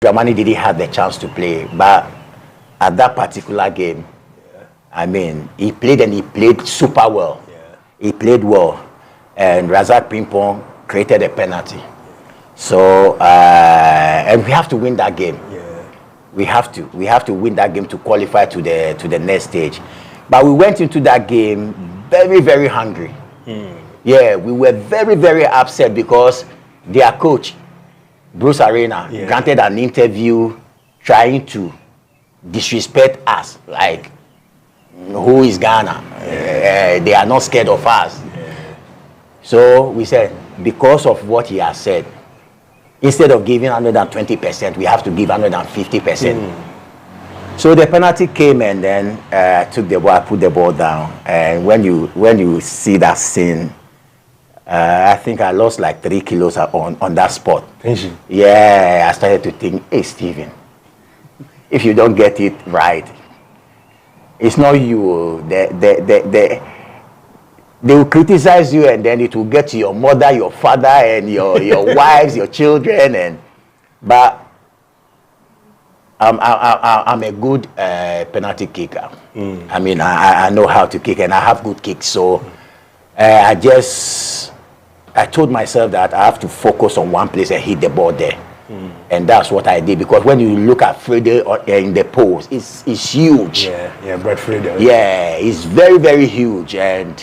Dramani didn't have the chance to play, but at that particular game, I mean, he played and he played super well. He played well, and Razak Pimpon created a penalty. So, and we have to win that game. We have to win that game to qualify to the next stage. But we went into that game very, very hungry. Yeah, we were very, very upset because their coach, Bruce Arena, granted an interview trying to disrespect us, like, who is Ghana? They are not scared of us. So we said, because of what he has said, instead of giving 120%, we have to give 150%. So the penalty came, and then I took the ball, I put the ball down, and when you see that scene, I think I lost like 3 kilos on that spot. Yeah, I started to think, hey, Stephen, if you don't get it right, it's not you. They will criticize you, and then it will get to your mother, your father, and your wives, your children. But I'm a good penalty kicker. I mean, I know how to kick, and I have good kicks. So I told myself that I have to focus on one place and hit the ball there. And that's what I did, because when you look at Frede in the post, it's huge. Brett Frede. Yeah, it's very, very huge, and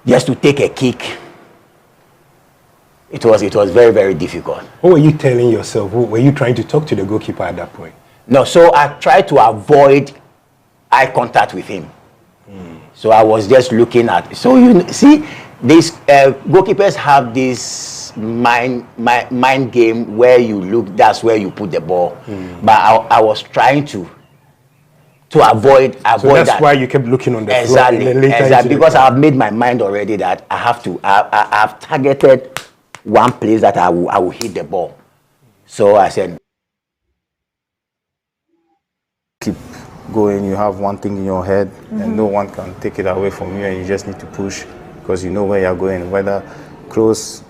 just to take a kick, it was very, very difficult. What were you telling yourself? Were you trying to talk to the goalkeeper at that point? No, so I tried to avoid eye contact with him. So I was just looking at. So you see, these goalkeepers have this mind game where you look. That's where you put the ball. But I was trying to avoid so that's that. Why you kept looking on the floor. Exactly, because I've made my mind already that I have to. I've targeted one place that I will hit the ball. So I said, keep going. You have one thing in your head, and no one can take it away from you, and you just need to push because you know where you're going. Whether close,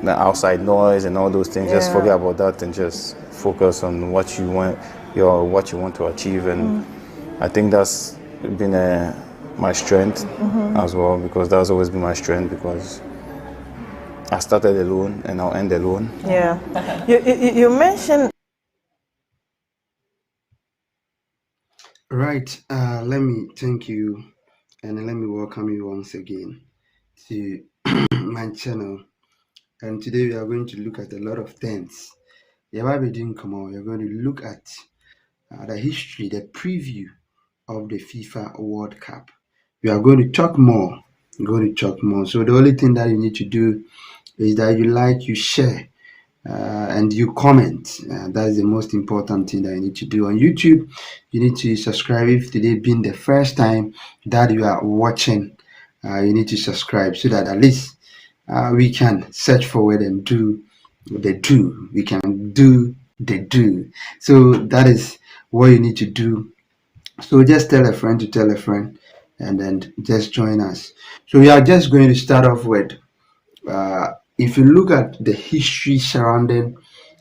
the outside noise, and all those things, just forget about that and just focus on what you want, what you want to achieve. And I think that's been my strength as well, because that's always been my strength, because I started alone and I'll end alone. Yeah. You mentioned. Right. Let me thank you, and let me welcome you once again to my channel. And today we are going to look at a lot of things. We are going to look at the history, the preview of the FIFA World Cup. We are going to talk more. So the only thing that you need to do is that you like, you share, and you comment. That's the most important thing that you need to do. On YouTube, you need to subscribe. If today being the first time that you are watching, you need to subscribe so that at least we can search forward and do the do. We can do the do. So that is what you need to do. So just tell a friend to tell a friend, and then just join us. So we are just going to start off with, if you look at the history surrounding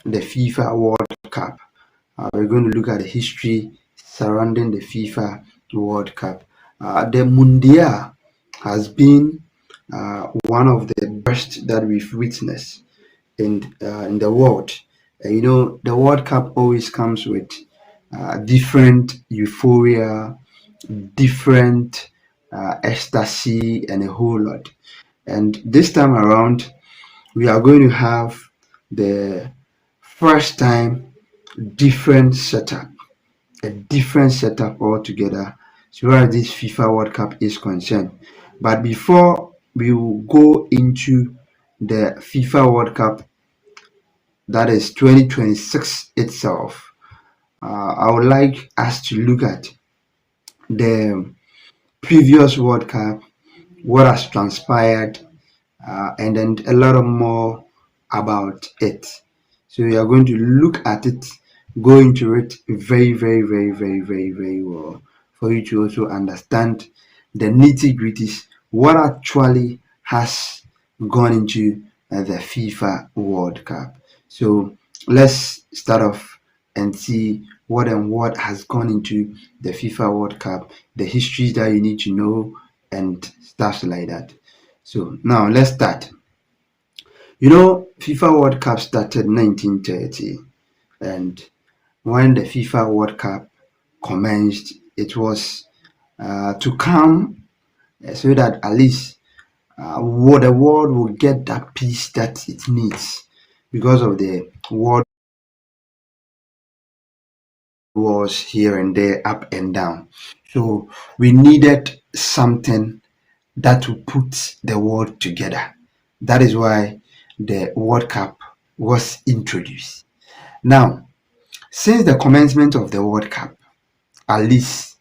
the FIFA World Cup, we're going to look at the history surrounding the FIFA World Cup. The Mundial has been one of the best that we've witnessed in the world. You know, the World Cup always comes with different euphoria, different ecstasy, and a whole lot. And this time around, we are going to have the first time different setup, a different setup altogether, as far as this FIFA World Cup is concerned. But before we will go into the FIFA World Cup, that is 2026 itself, I would like us to look at the previous World Cup, what has transpired, and then a lot of more about it. So we are going to look at it, go into it very, very, very, very, very, very well, for you to also understand the nitty-gritties, what actually has gone into the FIFA World Cup. So let's start off and see what and what has gone into the FIFA World Cup, the histories that you need to know, and stuff like that. So now let's start. You know, FIFA World Cup started 1930, and when the FIFA World Cup commenced, it was to come so that at least the world will get that peace that it needs because of the world wars here and there, up and down. So we needed something that will put the world together. That is why the World Cup was introduced. Now, since the commencement of the World Cup, at least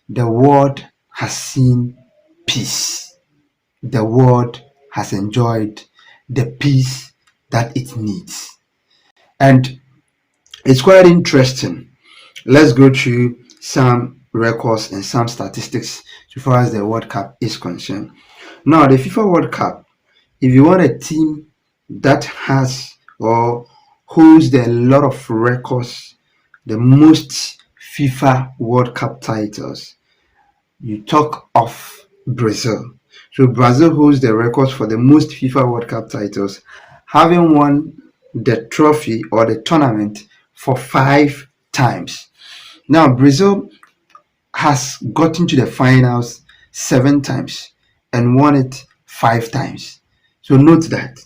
the world has seen peace. The world has enjoyed the peace that it needs. And it's quite interesting. Let's go through some records and some statistics so far as the World Cup is concerned. Now, the FIFA World Cup, if you want a team that has or holds a lot of records, the most FIFA World Cup titles, you talk of Brazil. So Brazil holds the records for the most FIFA World Cup titles, having won the trophy or the tournament for 5 times. Now Brazil has gotten to the finals 7 times and won it 5 times. So note that.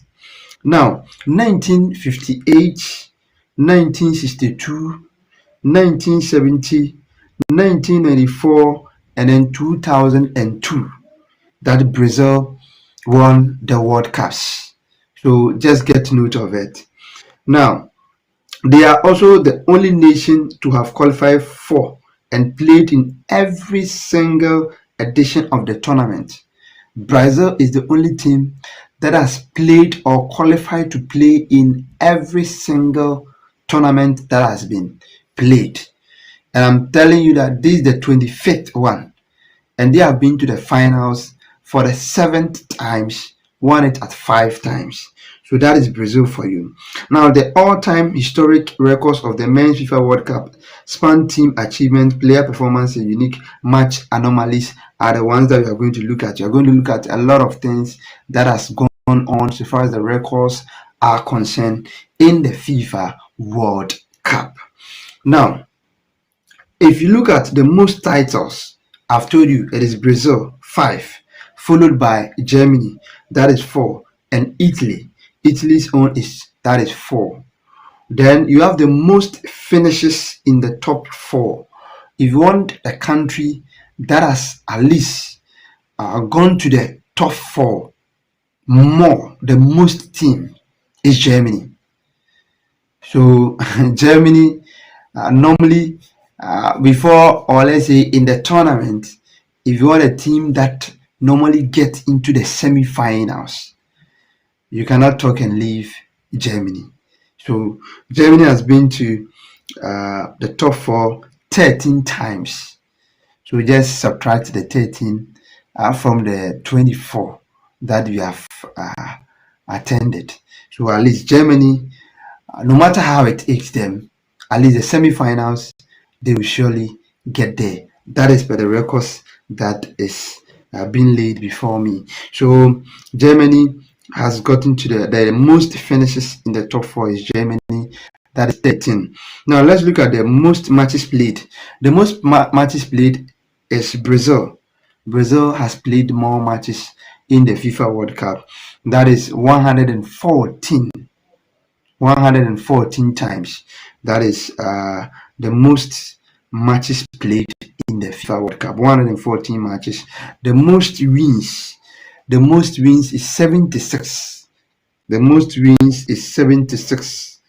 Now 1958, 1962, 1970, 1994, and then 2002 that Brazil won the World Cups. So just get note of it. Now, they are also the only nation to have qualified for and played in every single edition of the tournament. Brazil is the only team that has played or qualified to play in every single tournament that has been played. And I'm telling you that this is the 25th one. And they have been to the finals for the 7th times, won it at 5 times. So that is Brazil for you. Now, the all-time historic records of the men's FIFA World Cup span team achievement, player performance, and unique match anomalies are the ones that we are going to look at. You are going to look at a lot of things that has gone on so far as the records are concerned in the FIFA World Cup. Now, if you look at the most titles, I've told you it is Brazil 5, followed by Germany, that is 4, and Italy. Italy's own that is 4. Then you have the most finishes in the top 4. If you want a country that has at least gone to the top 4 more, the most team is Germany. So Germany normally before, or let's say in the tournament, if you want a team that normally gets into the semi-finals, you cannot talk and leave Germany. So Germany has been to the top 4 13 times. So just subtract the 13 from the 24 that we have attended. So at least Germany, no matter how it takes them, at least the semi-finals, they will surely get there. That is by the records that is being laid before me. So Germany has gotten to the most finishes in the top 4 is Germany. That is 13. Now let's look at the most matches played. The most matches played is Brazil. Brazil has played more matches in the FIFA World Cup. That is 114 times. That is the most matches played in the FIFA World Cup. 114 matches. The most wins is 76. The most wins is 76.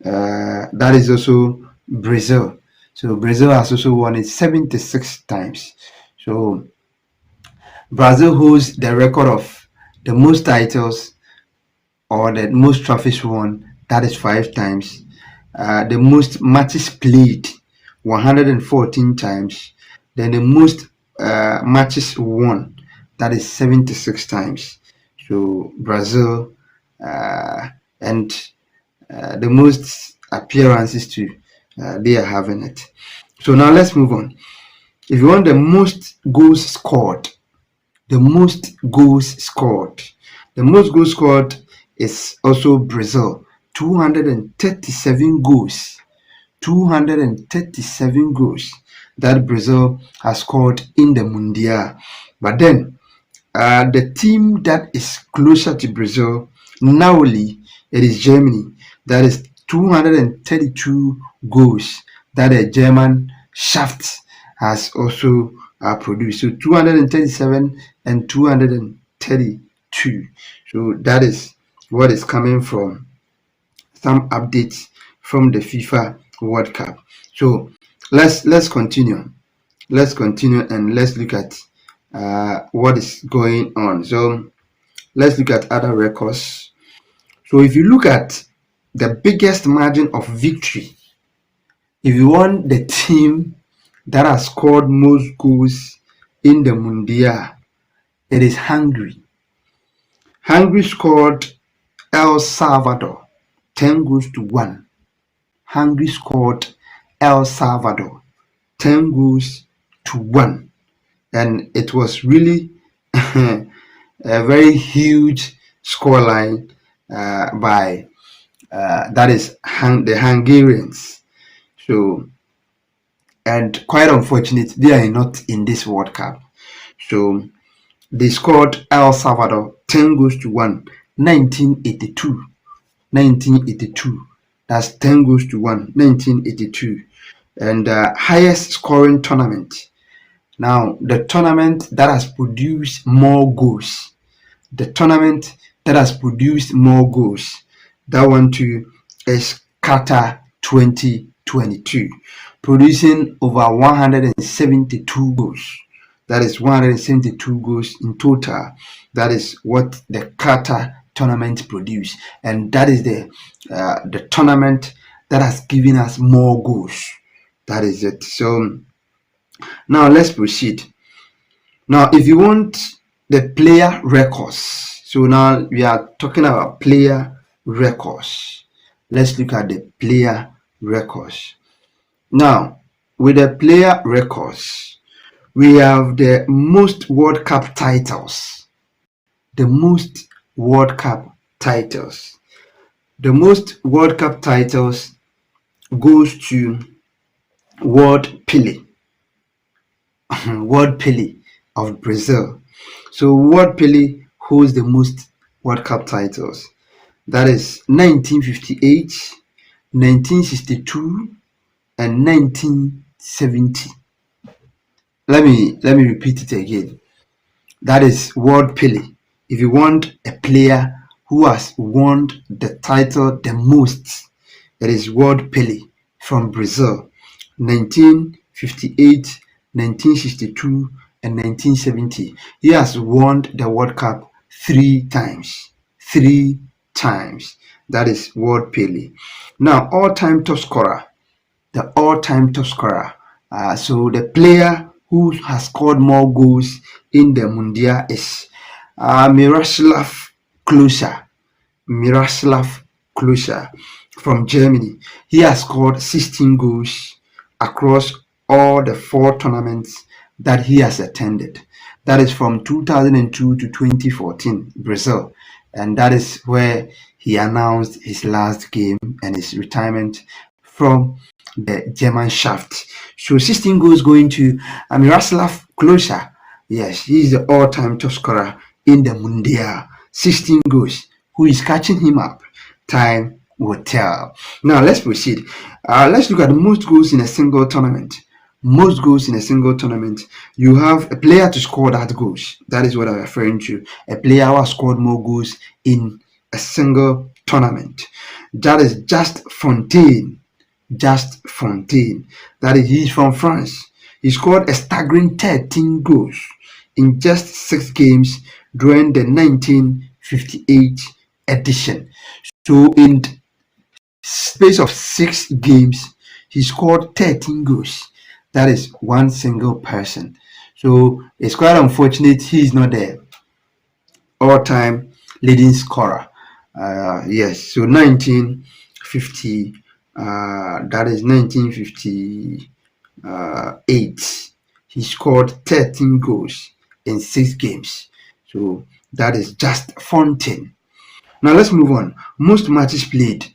That is also Brazil. So Brazil has also won it 76 times. So Brazil holds the record of the most titles or the most trophies won, that is 5 times. The most matches played, 114 times. Then the most matches won, that is 76 times. So Brazil and the most appearances too. They are having it. So now let's move on. If you want the most goals scored, the most goals scored is also Brazil. 237 goals. 237 goals that Brazil has scored in the Mundial. But then the team that is closer to Brazil narrowly, it is Germany. That is 232 goals that a German shaft has also produced. So 237 and 232. So that is what is coming from some updates from the FIFA World Cup. So let's continue. Let's continue and let's look at what is going on. So let's look at other records. So if you look at the biggest margin of victory, if you want the team that has scored most goals in the Mundial, it is Hungary. Hungary scored El Salvador 10 goals to 1. Hungary scored El Salvador 10 goals to 1. And it was really a very huge scoreline by that is the Hungarians. So, and quite unfortunate, they are not in this World Cup. So they scored El Salvador 10 goals to 1, 1982. 1982. That's 10 goals to 1, 1982. And highest scoring tournament. Now, the tournament that has produced more goals. The tournament that has produced more goals. That one too is Qatar 2022, producing over 172 goals. That is 172 goals in total. That is what the Qatar tournament produced, and that is the tournament that has given us more goals. That is it. So now let's proceed. Now, if you want the player records, so now we are talking about player records. Let's look at the player records. Now, with the player records, we have the most World Cup titles. The most World Cup titles. The most World Cup titles goes to World Pele. World Pele of Brazil. So World Pele holds the most World Cup titles. That is 1958, 1962, and 1970. Let me repeat it again. That is World Pele. If you want a player who has won the title the most, it is World Pele from Brazil. 1958, 1962, and 1970. He has won the World Cup 3 times. 3 times. That is World Pele. Now, all-time top scorer. The all-time top scorer. So the player who has scored more goals in the Mundial is Miroslav Klose. Miroslav Klose from Germany. He has scored 16 goals across all the 4 tournaments that he has attended. That is from 2002 to 2014, Brazil. And that is where he announced his last game and his retirement from the German shaft. So 16 goals going to Miroslav Klose. Yes, he is the all-time top scorer in the Mundial. 16 goals. Who is catching him up? Time will tell. Now let's proceed. Let's look at the most goals in a single tournament. Most goals in a single tournament. You have a player to score that goals. That is what I'm referring to. A player who has scored more goals in a single tournament. That is Just Fontaine. Just Fontaine. That is, he's from France. He scored a staggering 13 goals in just 6 games during the 1958 edition. So in space of 6 games, he scored 13 goals. That is one single person. So it's quite unfortunate he is not the all-time leading scorer. Yes, so 1958 that is 1958. He scored 13 goals in 6 games. So that is just Fontaine. Now let's move on. Most matches played.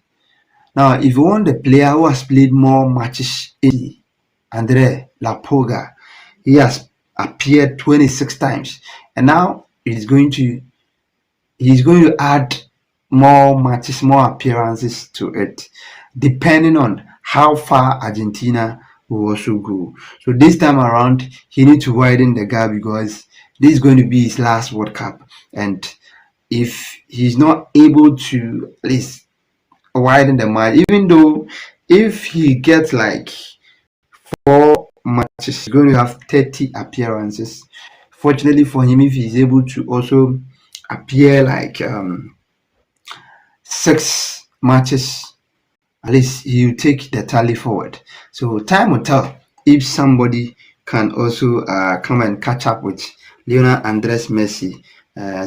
Now, if you want the player who has played more matches, Andre Lapoga, he has appeared 26 times, and now he's going to add more matches, more appearances to it, depending on how far Argentina will also go. So this time around, he needs to widen the gap because this is going to be his last World Cup, and if he's not able to at least widen the match, even though if he gets like 4 matches, he's going to have 30 appearances. Fortunately for him, if he's able to also appear like 6 matches, at least he'll take the tally forward. So time will tell if somebody can also come and catch up with Lionel Andres Messi.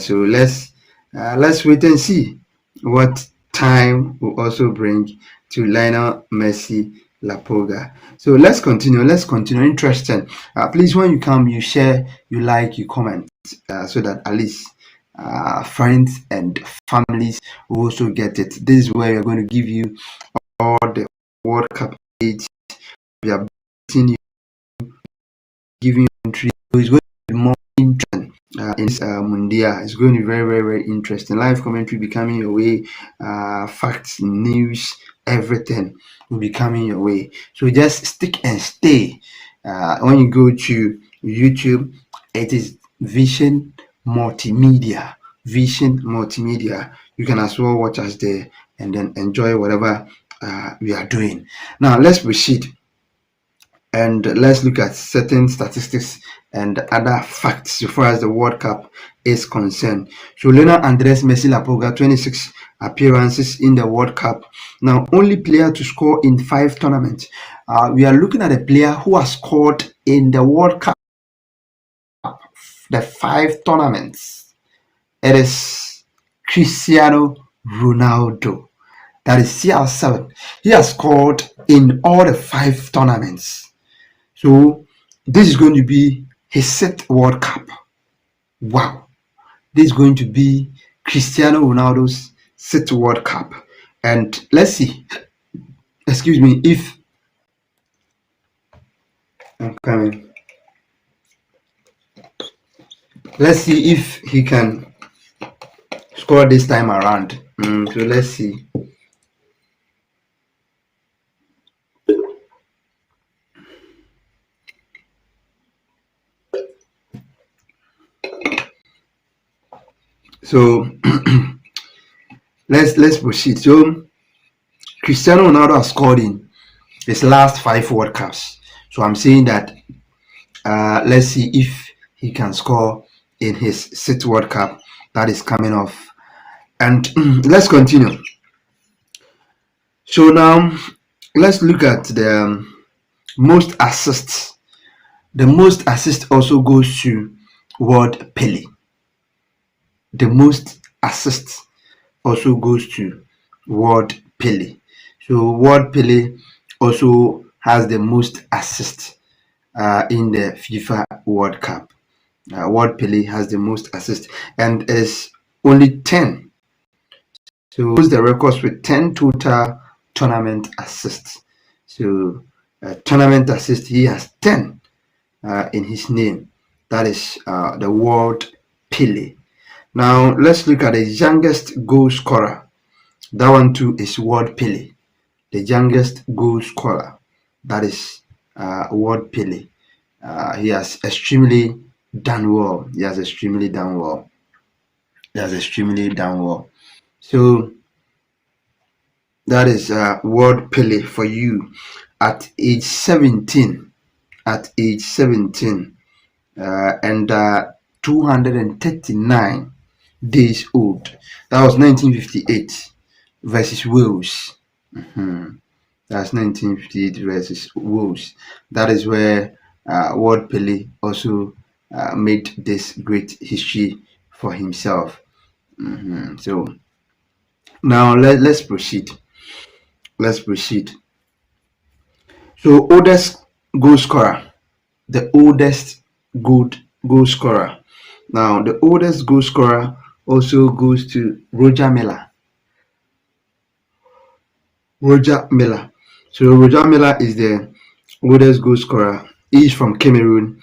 So let's wait and see what time will also bring to Lionel Messi Lapoga. So let's continue. Interesting. Please, when you come, you share, you like, you comment, so that at least friends and families will also get it. This is where we're going to give you all the World Cup age. We are you, giving you entry. So it's going to be more interesting in this Mundia. It's going to be very, very, very interesting. Live commentary be coming your way. Facts, news, everything will be coming your way. So just stick and stay. When you go to YouTube, it is Vision Multimedia. You can as well watch us there and then enjoy whatever we are doing. Now let's proceed and let's look at certain statistics and other facts so far as the World Cup is concerned. So Lionel Andres Messi Lapoga, 26 appearances in the World Cup. Now only player to score in 5 tournaments. We are looking at a player who has scored in the World Cup, the 5 tournaments. It is Cristiano Ronaldo. That is CR7. He has scored in all the 5 tournaments. So this is going to be his 6th World Cup. Wow. This is going to be Cristiano Ronaldo's 6th World Cup. And let's see. Excuse me, if I'm coming. Let's see if he can score this time around. So let's see. So let's proceed. So Cristiano Ronaldo has scored in his last 5 World Cups. So I'm saying that let's see if he can score in his 6th World Cup that is coming off. And let's continue. So now let's look at the most assists. The most assists also goes to World Pele. The most assists also goes to World Pele. So World Pele also has the most assists in the FIFA World Cup. World Pele has the most assists and is only 10. So holds the records with 10 total tournament assists. So tournament assists, he has 10 in his name. That is the World Pele. Now let's look at the youngest goal scorer. That one too is World Pele. The youngest goal scorer. That is World Pele. He has extremely done well. So that is World Pele for you at age 17. And 239 days old. That was 1958 versus Wales. That's 1958 versus Wales. That is where World Pele also made this great history for himself. So now let's proceed. let's proceed. So oldest goal scorer, the oldest goal scorer. Now the oldest goal scorer also goes to Roger Miller. Roger Miller. So Roger Miller is the oldest goal scorer. He is from Cameroon,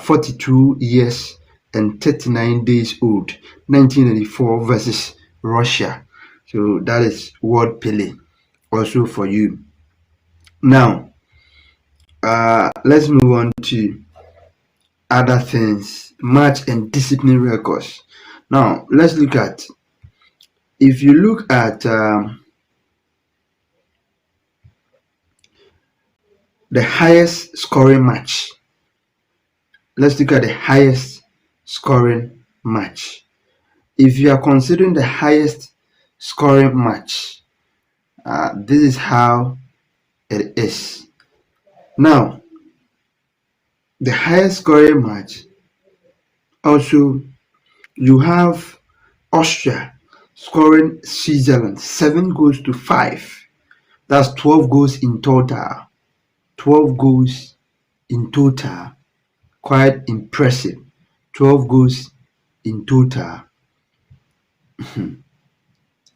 42 years and 39 days old, 1984 versus Russia. So that is World Pele also for you. Now, let's move on to other things, match and discipline records. Now, let's look at, if you look at the highest scoring match, let's look at the highest scoring match. If you are considering the highest scoring match, this is how it is. Now, the highest scoring match, also you have Austria scoring Switzerland 7-5. That's 12 goals in total. 12 goals in total. Quite impressive. 12 goals in total.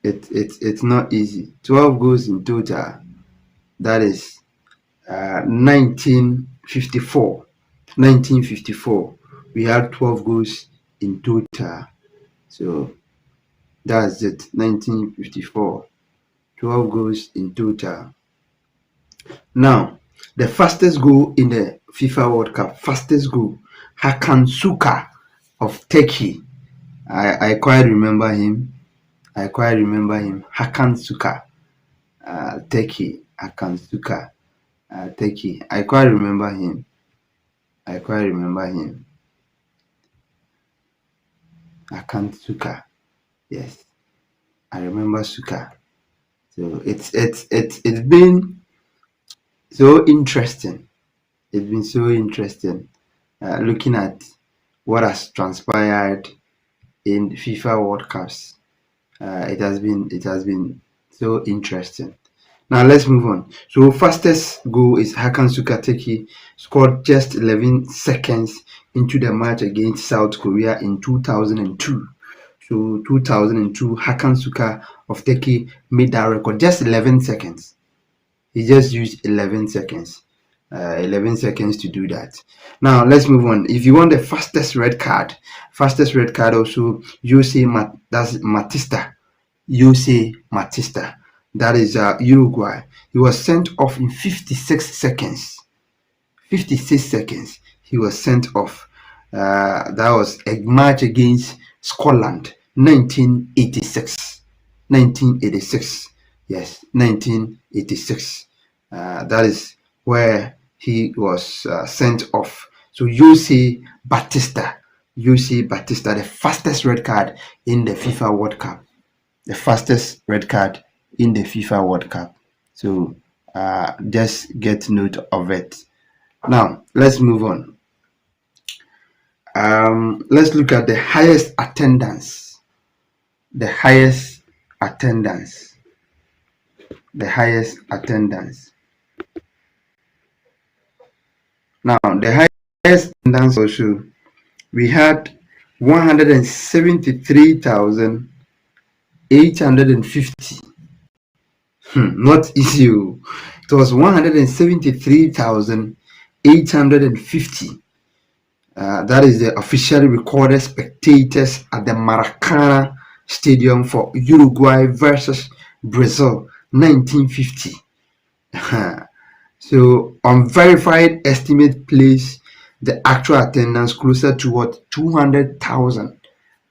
It's not easy. 12 goals in total. That is 1954. 1954. We had 12 goals in total. So that's it. 1954. 12 goals in total. Now, the fastest goal in the FIFA World Cup, fastest goal, Hakan Suka of Turkey. I quite remember him. Hakan Suka, Turkey. Hakan Suka, Turkey. I quite remember him. Hakan Suka. Yes, I remember Suka. So it's been so interesting. It's been so interesting looking at what has transpired in FIFA World Cups. It has been so interesting. Now let's move on. So fastest goal is Hakan Suka Turkey, scored just 11 seconds into the match against South Korea in 2002. So 2002, Hakan Suka of Turkey made that record, just 11 seconds. He just used 11 seconds. 11 seconds to do that. Now let's move on. If you want the fastest red card also, that's Matista. Jose Matista. That is Uruguay. He was sent off in 56 seconds. 56 seconds. He was sent off. That was a match against Scotland, 1986. 1986. Yes, 1986. That is where he was sent off. So Jose Batista, the fastest red card in the FIFA World Cup. The fastest red card in the FIFA World Cup. So just get note of it. Now let's move on. Let's look at the highest attendance. The highest attendance. Now the highest attendance also, we had 173,850. Not easy. It was 173,850. That is the officially recorded spectators at the Maracana Stadium for Uruguay versus Brazil, 1950. So unverified estimate place the actual attendance closer to what, 200,000.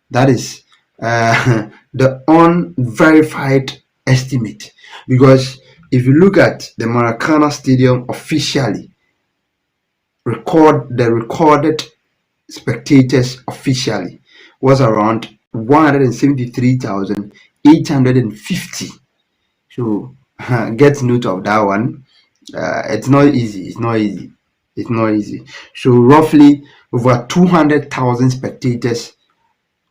That is the unverified estimate, because if you look at the Maracana Stadium officially, the recorded spectators officially was around 173,850. So get note of that one. It's not easy. So roughly over 200,000 spectators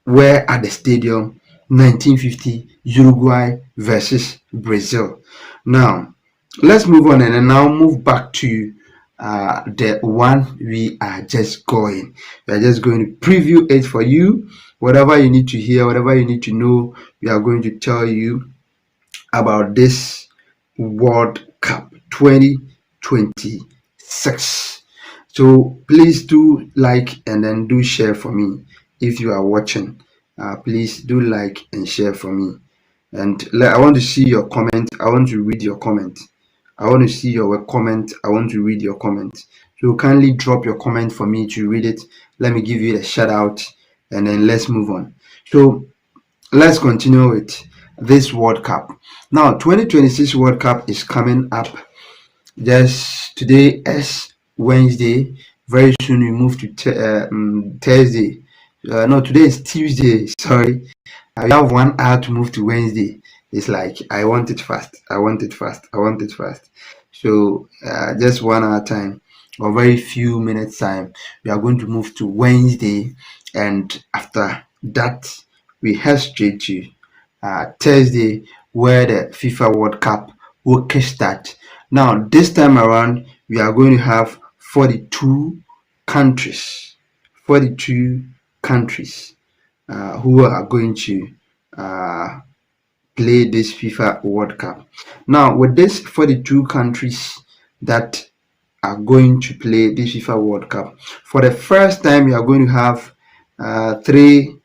were at the stadium, 1950 Uruguay versus Brazil. Now, let's move on and then now move back to the one we are just going. We are just going to preview it for you. Whatever you need to hear, whatever you need to know, we are going to tell you about this World Cup 2026. So please do like and then do share for me if you are watching. Please do like and share for me. And I want to see your comment. I want to read your comment. I want to see your comment. I want to read your comment. So kindly drop your comment for me to read it. Let me give you a shout out and then let's move on. So let's continue with this World Cup. Now, 2026 World Cup is coming up. Just today is Wednesday. Very soon we move to Thursday. No, today is Tuesday. Sorry. We have 1 hour to move to Wednesday. It's like I want it fast. I want it fast. I want it fast. So just 1 hour time or very few minutes time, we are going to move to Wednesday, and after that we head straight to Thursday, where the FIFA World Cup will kickstart. Now this time around, we are going to have 42 countries. 42 countries who are going to play this FIFA World Cup. Now, with this 42 countries that are going to play this FIFA World Cup, for the first time, we are going to have three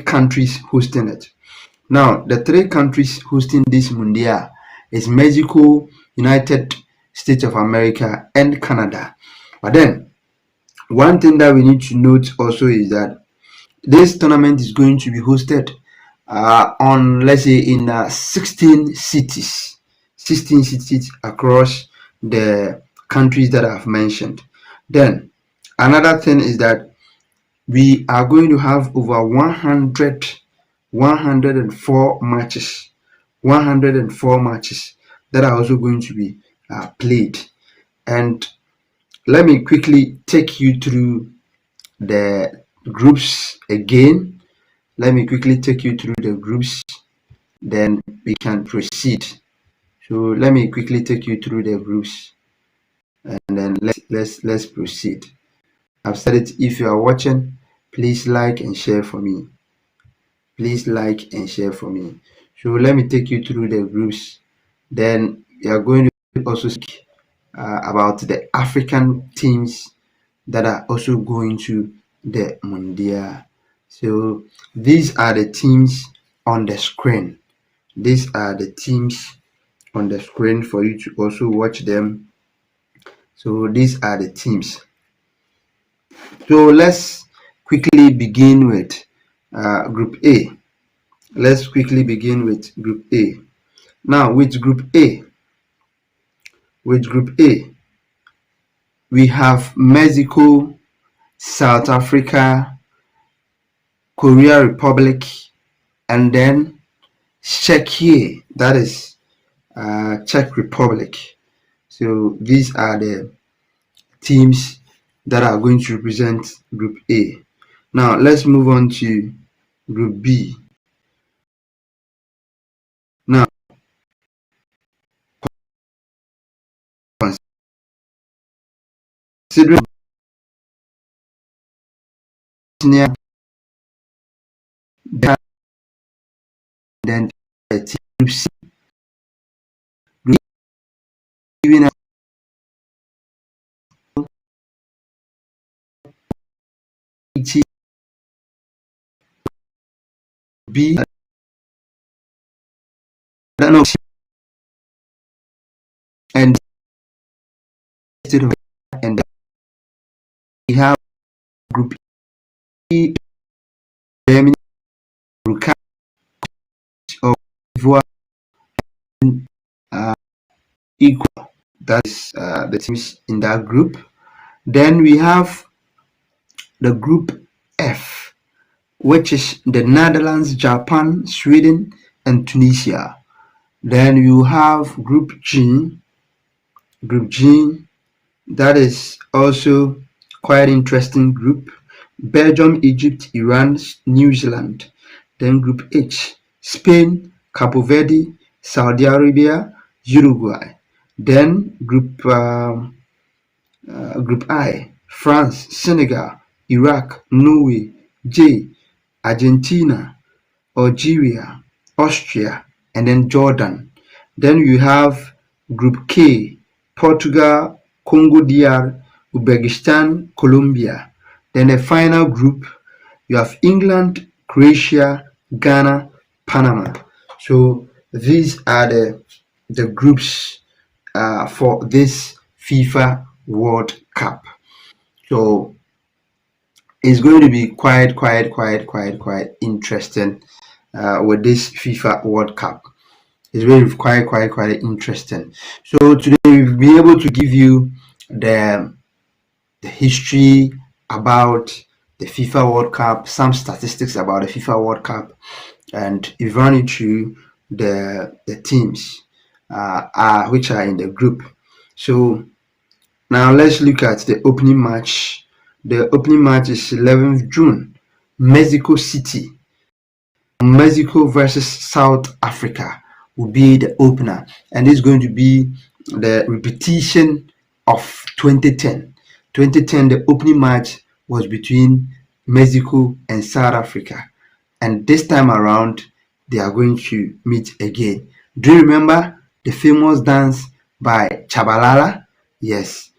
countries hosting it. Now, the three countries hosting this Mundial is Mexico, United States of America, and Canada. But then, one thing that we need to note also is that this tournament is going to be hosted on, let's say, in 16 cities across the countries that I've mentioned. Then another thing is that we are going to have over 104 matches that are also going to be played. And let me quickly take you through the groups again. Let me quickly take you through the groups, then we can proceed. So let me quickly take you through the groups, and then let's proceed. I've said it. If you are watching, please like and share for me. Please like and share for me. So let me take you through the groups. Then we are going to also speak about the African teams that are also going to the Mundial. So these are the teams on the screen. These are the teams on the screen for you to also watch them. So these are the teams. So let's quickly begin with Group A. Let's quickly begin with Group A. Now with Group A, we have Mexico, South Africa, Korea Republic, and then Czechia, that is Czech Republic. So these are the teams that are going to represent Group A. Now let's move on to Group B. Now considering then Group C, giving us B, and and we have Group E, Germany, Burkina Faso, equal. That is the teams in that group. Then we have the Group F, which is the Netherlands, Japan, Sweden, and Tunisia. Then you have Group G. That is also quite interesting group. Belgium, Egypt, Iran, New Zealand. Then Group H, Spain, Cape Verde, Saudi Arabia, Uruguay. Then Group I, France, Senegal, Iraq, Norway. J, Argentina, Algeria, Austria, and then Jordan. Then you have Group K, Portugal, Congo DR, Uzbekistan, Colombia. Then the final group, you have England, Croatia, Ghana, Panama. So these are the groups for this FIFA World Cup. So it's going to be quite interesting with this FIFA World Cup. It's very quite interesting. So today we'll be able to give you the history about the FIFA World Cup, some statistics about the FIFA World Cup, and we've run into the teams which are in the group. So now let's look at the opening match. The opening match is 11th June, Mexico City. Mexico versus South Africa will be the opener, and it's going to be the repetition of 2010. 2010, the opening match was between Mexico and South Africa, and this time around they are going to meet again. Do you remember the famous dance by Chabalala? Yes.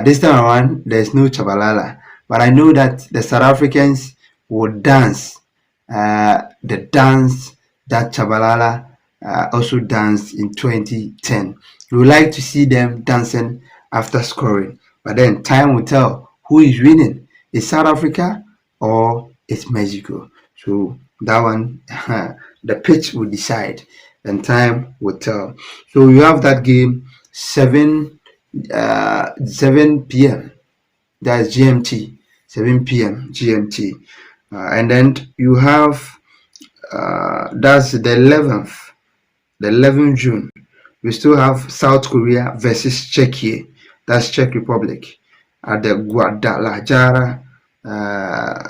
This time around there's no Chabalala, but I know that the South Africans will dance the dance that Chabalala also danced in 2010. We would like to see them dancing after scoring, but then time will tell who is winning. Is South Africa or it's Mexico? So that one, the pitch will decide, and time will tell. So you have that game 7 p.m. That's GMT, 7 p.m. GMT. And then you have that's the 11th June. We still have South Korea versus Czechia, that's Czech Republic, at the Guadalajara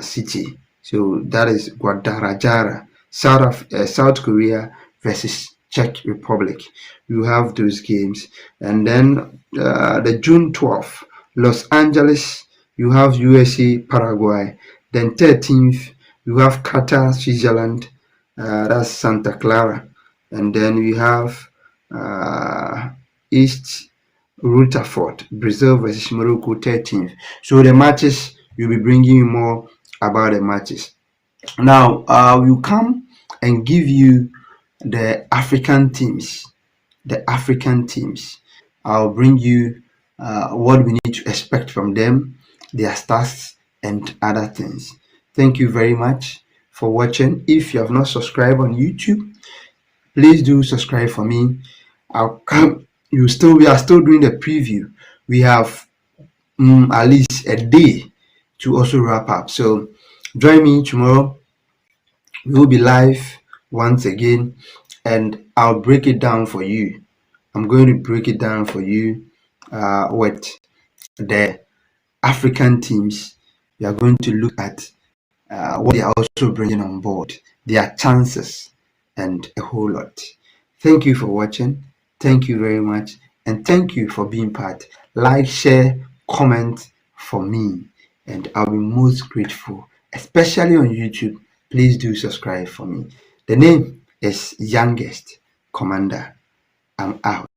city. So that is Guadalajara, South Korea versus Czech Republic. You have those games. And then the June 12th, Los Angeles, you have USA, Paraguay. Then 13th, you have Qatar, Switzerland, that's Santa Clara. And then we have East Rutherford, Brazil versus Morocco, 13th. So the matches, we'll be bringing you more about the matches. Now, we'll come and give you the African teams. The African teams. I'll bring you what we need to expect from them, their stats, and other things. Thank you very much for watching. If you have not subscribed on YouTube, please do subscribe for me. I'll come. We are still doing the preview. We have at least a day to also wrap up. So join me tomorrow. We will be live once again, and I'll break it down for you. I'm going to break it down for you with the African teams. We are going to look at what they are also bringing on board, their chances, and a whole lot. Thank you for watching. Thank you very much, and thank you for being part. Like, share, comment for me, and I'll be most grateful, especially on YouTube. Please do subscribe for me. The name is Youngest Commander. I'm out.